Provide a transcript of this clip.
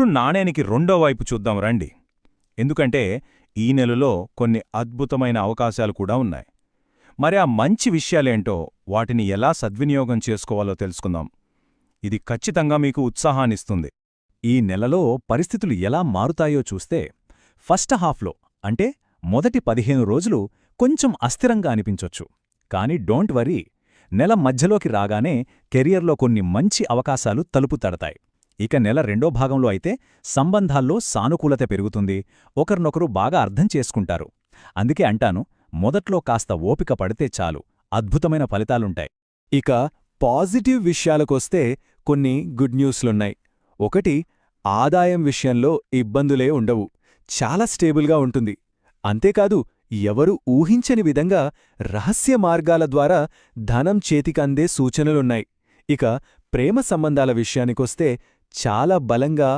ఇప్పుడు నాణేనికి రెండో వైపు చూద్దాం రండి. ఎందుకంటే ఈ నెలలో కొన్ని అద్భుతమైన అవకాశాలు కూడా ఉన్నాయి. మరి ఆ మంచి విషయాలేంటో, వాటిని ఎలా సద్వినియోగం చేసుకోవాలో తెలుసుకుందాం. ఇది ఖచ్చితంగా మీకు ఉత్సాహాన్నిస్తుంది. ఈ నెలలో పరిస్థితులు ఎలా మారుతాయో చూస్తే ఫస్ట్ హాఫ్లో అంటే మొదటి 15 రోజులు కొంచెం అస్థిరంగా అనిపించొచ్చు. కానీ డోంట్ వరీ, నెల మధ్యలోకి రాగానే కెరియర్లో కొన్ని మంచి అవకాశాలు తలుపు తడతాయి. ఇక నెల రెండో భాగంలో అయితే సంబంధాల్లో సానుకూలత పెరుగుతుంది, ఒకరినొకరు బాగా అర్థం చేసుకుంటారు. అందుకే అంటాను, మొదట్లో కాస్త ఓపిక పడితే చాలు, అద్భుతమైన ఫలితాలుంటాయి. ఇక పాజిటివ్ విషయాలకొస్తే కొన్ని గుడ్ న్యూస్లున్నాయి. ఒకటి, ఆదాయం విషయంలో ఇబ్బందులే ఉండవు, చాలా స్టేబుల్గా ఉంటుంది. అంతేకాదు, ఎవరు ఊహించని విధంగా రహస్య మార్గాల ద్వారా ధనం చేతికందే సూచనలున్నాయి. ఇక ప్రేమ సంబంధాల విషయానికొస్తే చాలా బలంగా